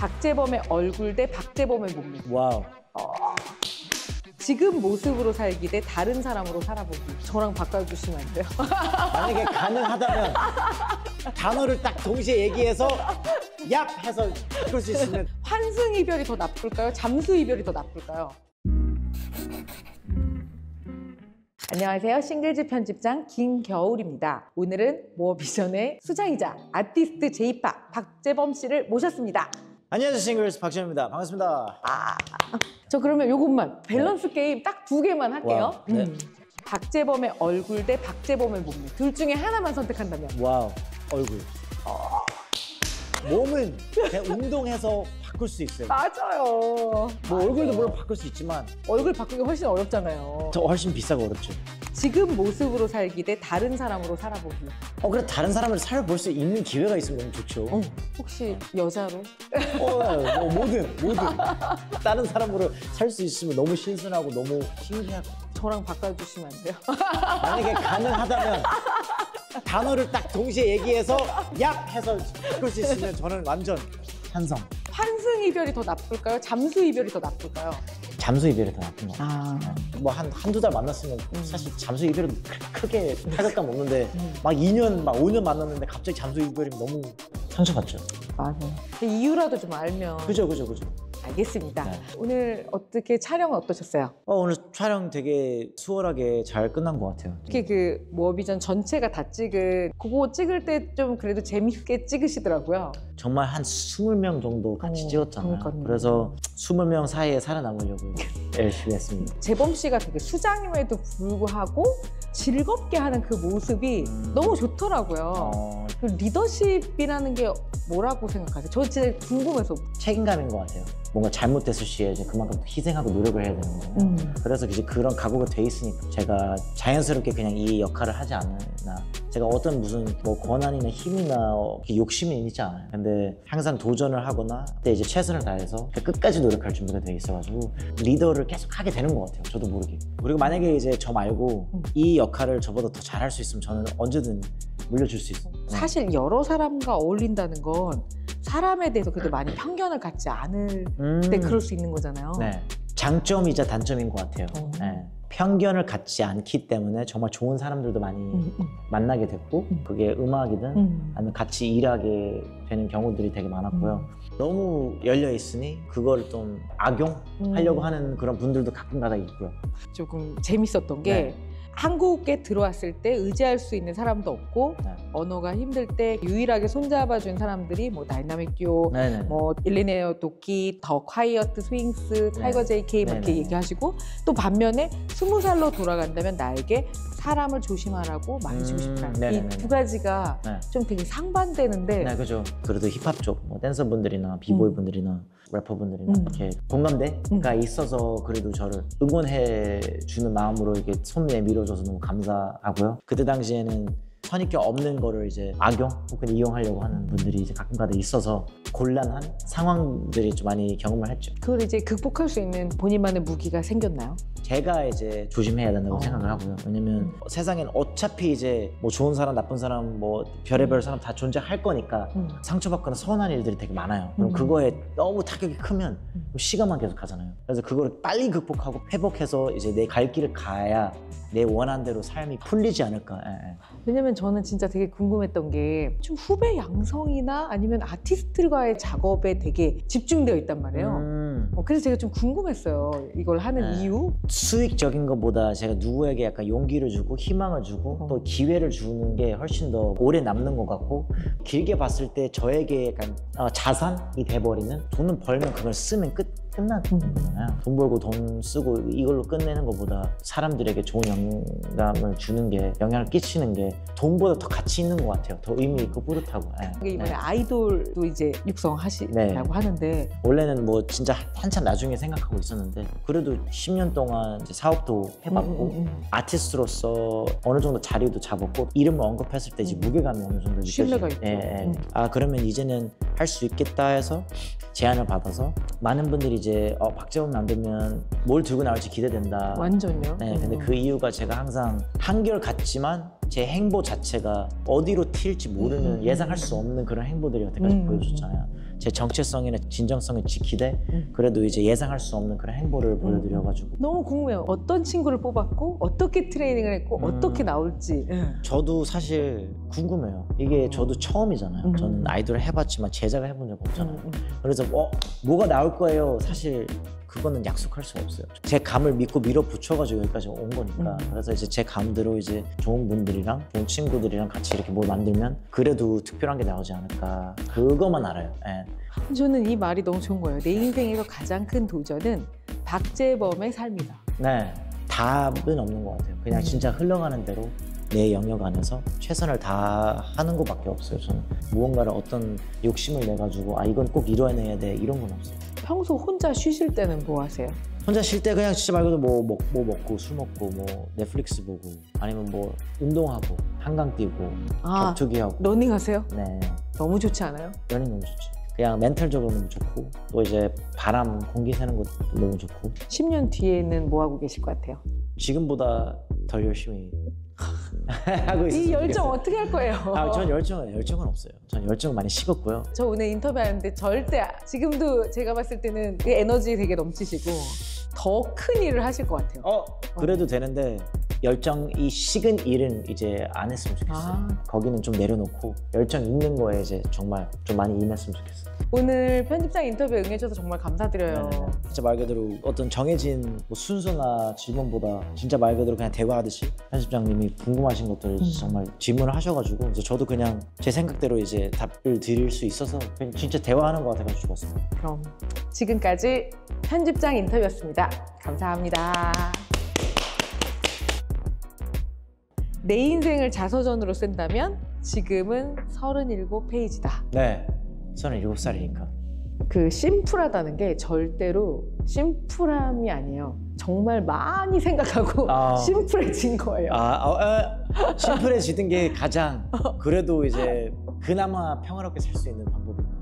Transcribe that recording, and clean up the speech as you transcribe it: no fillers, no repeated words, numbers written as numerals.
박재범의 얼굴 대 박재범의 몸매. 와우. 지금 모습으로 살기 대 다른 사람으로 살아보기. 저랑 바꿔주시면 안 돼요? 만약에 가능하다면 단어를 딱 동시에 얘기해서 얍! 해서 바꿀 수 있으면. 환승 이별이 더 나쁠까요? 잠수 이별이 더 나쁠까요? 안녕하세요. 싱글즈 편집장 김겨울입니다. 오늘은 모어비전의 수장이자 아티스트 J-POP 박재범 씨를 모셨습니다. 안녕하세요. 싱글즈 박재범입니다. 반갑습니다. 저 그러면 요것만 밸런스 게임 딱 2개만 할게요. 와우, 네. 박재범의 얼굴 대 박재범의 몸매. 둘 중에 하나만 선택한다면? 와우. 얼굴. 몸은 그냥 운동해서 바꿀 수 있어요. 맞아요. 뭐 얼굴도 물론 바꿀 수 있지만 얼굴 바꾸기 훨씬 어렵잖아요. 더 훨씬 비싸고 어렵죠. 지금 모습으로 살기 대 다른 사람으로 살아보기. 그래 다른 사람을 살아볼 수 있는 기회가 있으면 너무 좋죠. 혹시 여자로? 뭐 뭐든. 다른 사람으로 살 수 있으면 너무 신선하고 너무 신기하고. 저랑 바꿔주시면 안 돼요? 만약에 가능하다면 단어를 딱 동시에 얘기해서 얍! 해서 바꿀 수 있으면 저는 완전 찬성. 환승 이별이 더 나쁠까요? 잠수 이별이 더 나쁠까요? 잠수 이별이 더 나쁜 것 같아요. 뭐 한두 달 만났으면 사실 잠수 이별은 크게 타격감 없는데 막 2년, 막 5년 만났는데 갑자기 잠수 이별이면 너무 상처받죠. 맞아요. 이유라도 좀 알면. 그죠. 알겠습니다. 네. 오늘 어떻게 촬영은 어떠셨어요? 오늘 촬영 되게 수월하게 잘 끝난 것 같아요. 특히 그 모어비전 전체가 다 찍은 그거 찍을 때 좀 그래도 재밌게 찍으시더라고요. 정말 한 20명 정도 같이 찍었잖아요. 그러니까요. 그래서 20명 사이에 살아남으려고 열심히 했습니다. 재범 씨가 되게 수장임에도 불구하고 즐겁게 하는 그 모습이 너무 좋더라고요. 그 리더십이라는 게 뭐라고 생각하세요? 저 진짜 궁금해서. 책임감인 것 같아요. 뭔가 잘못됐을 시에 이제 그만큼 희생하고 노력을 해야 되는 거예요. 그래서 이제 그런 각오가 돼 있으니까 제가 자연스럽게 그냥 이 역할을 하지 않나. 제가 어떤 무슨 뭐 권한이나 힘이나 욕심이 있지 않아요. 근데 항상 도전을 하거나 그때 이제 최선을 다해서 끝까지 노력할 준비가 돼 있어가지고 리더를 계속 하게 되는 것 같아요. 저도 모르게. 그리고 만약에 이제 저 말고 이 역할을 저보다 더 잘할 수 있으면 저는 언제든 물려줄 수 있어요. 사실 여러 사람과 어울린다는 건 사람에 대해서 그래도 많이 편견을 갖지 않을 때 그럴 수 있는 거잖아요. 네. 장점이자 단점인 것 같아요. 네. 편견을 갖지 않기 때문에 정말 좋은 사람들도 많이 만나게 됐고 그게 음악이든 아니면 같이 일하게 되는 경우들이 되게 많았고요. 너무 열려 있으니 그걸 좀 악용하려고 하는 그런 분들도 가끔가다 있고요. 조금 재밌었던 게 네. 한국에 들어왔을 때 의지할 수 있는 사람도 없고 네. 언어가 힘들 때 유일하게 손잡아준 사람들이 뭐 다이나믹 듀오, 네네. 뭐 일리네어 도끼, 더 콰이어트 스윙스, 타이거 JK 이렇게 네네. 얘기하시고 또 반면에 20살로 돌아간다면 나에게 사람을 조심하라고 말해주고 싶다. 이 네네네. 두 가지가 네. 좀 되게 상반되는데 네, 그죠. 그래도 힙합 쪽, 뭐 댄서분들이나 비보이 분들이나 래퍼분들이나 이렇게 공감대가 있어서 그래도 저를 응원해 주는 마음으로 이렇게 손 내밀어줘서 너무 감사하고요. 그때 당시에는 선입견 없는 거를 이제 악용 혹은 이용하려고 하는 분들이 이제 가끔가다 있어서 곤란한 상황들이 좀 많이 경험을 했죠. 그걸 이제 극복할 수 있는 본인만의 무기가 생겼나요? 제가 이제 조심해야 된다고 생각을 하고요. 왜냐면 세상엔 어차피 이제 뭐 좋은 사람, 나쁜 사람, 뭐 별의별 사람 다 존재할 거니까 상처받거나 서운한 일들이 되게 많아요. 그럼 그거에 너무 타격이 크면 시간만 계속 가잖아요. 그래서 그거를 빨리 극복하고 회복해서 이제 내 갈 길을 가야 내 원하는 대로 삶이 풀리지 않을까. 왜냐면 저는 진짜 되게 궁금했던 게 좀 후배 양성이나 아니면 아티스트들과의 작업에 되게 집중되어 있단 말이에요. 그래서 제가 좀 궁금했어요. 이걸 하는 이유? 수익적인 것보다 제가 누구에게 약간 용기를 주고 희망을 주고 또 기회를 주는 게 훨씬 더 오래 남는 것 같고 길게 봤을 때 저에게 약간 자산이 돼버리는 돈을 벌면 그걸 쓰면 끝나는 거잖아요. 돈 벌고 돈 쓰고 이걸로 끝내는 것보다 사람들에게 좋은 영감을 주는 게 영향을 끼치는 게 돈보다 더 가치 있는 것 같아요. 더 의미 있고 뿌듯하고. 이번에 아이돌도 이제 육성하시라고 하는데 원래는 뭐 진짜 한참 나중에 생각하고 있었는데 그래도 10년 동안 이제 사업도 해봤고 아티스트로서 어느 정도 자리도 잡았고 이름을 언급했을 때 이제 무게감이 어느 정도 신뢰가 느껴지고 있죠. 그러면 이제는 할 수 있겠다 해서 제안을 받아서 많은 분들이 이제 박재범 만들면 뭘 들고 나올지 기대된다. 완전요? 네, 근데 그 이유가 제가 항상 한결같지만 제 행보 자체가 어디로 튈지 모르는 예상할 수 없는 그런 행보들이 여태까지 보여줬잖아요. 제 정체성이나 진정성을 지키되 그래도 이제 예상할 수 없는 그런 행보를 보여드려가지고 너무 궁금해요. 어떤 친구를 뽑았고 어떻게 트레이닝을 했고 어떻게 나올지. 저도 사실 궁금해요. 이게 저도 처음이잖아요. 저는 아이돌을 해봤지만 제작을 해본 적 없잖아요. 그래서 뭐가 나올 거예요. 사실 그거는 약속할 수가 없어요. 제 감을 믿고 밀어붙여가지고 여기까지 온 거니까. 그래서 이제 제 감대로 이제 좋은 분들이랑 좋은 친구들이랑 같이 이렇게 뭘 만들면 그래도 특별한 게 나오지 않을까. 그거만 알아요. 예. 저는 이 말이 너무 좋은 거예요. 내 인생에서 가장 큰 도전은 박재범의 삶이다. 네, 답은 없는 것 같아요. 그냥 진짜 흘러가는 대로 내 영역 안에서 최선을 다하는 것밖에 없어요. 저는 무언가를 어떤 욕심을 내가지고 이건 꼭 이뤄내야 돼 이런 건 없어요. 평소 혼자 쉬실 때는 뭐 하세요? 혼자 쉴 때 그냥 진짜 말 그대로 뭐 먹고 술 먹고 뭐 넷플릭스 보고 아니면 뭐 운동하고 한강 뛰고 격투기 하고 러닝 하세요? 네, 너무 좋지 않아요? 러닝 너무 좋죠. 그냥 멘탈적으로 너무 좋고 또 이제 바람 공기 새는 것도 너무 좋고 10년 뒤에는 뭐 하고 계실 것 같아요? 지금보다 더 열심히 하고 있어요. 이 열정 어떻게 할 거예요? 전 열정은 없어요. 전 열정은 많이 식었고요. 저 오늘 인터뷰하는데 절대 지금도 제가 봤을 때는 그 에너지 되게 넘치시고 더 큰 일을 하실 것 같아요. 그래도 되는데 열정이 식은 일은 이제 안 했으면 좋겠어요. 거기는 좀 내려놓고 열정 있는 거에 이제 정말 좀 많이 임했으면 좋겠어요. 오늘 편집장 인터뷰 응해주셔서 정말 감사드려요. 네네. 진짜 말 그대로 어떤 정해진 뭐 순서나 질문보다 진짜 말 그대로 그냥 대화하듯이 편집장님이 궁금하신 것들을 정말 질문을 하셔가지고 그래서 저도 그냥 제 생각대로 이제 답을 드릴 수 있어서 그냥 진짜 대화하는 것 같아가지고 좋았어요. 그럼 지금까지 편집장 인터뷰였습니다. 감사합니다. 내 인생을 자서전으로 쓴다면 지금은 37페이지다. 네, 37살이니까. 그 심플하다는 게 절대로 심플함이 아니에요. 정말 많이 생각하고 심플해진 거예요. 심플해지는 게 가장 그래도 이제 그나마 평화롭게 살 수 있는 방법인 것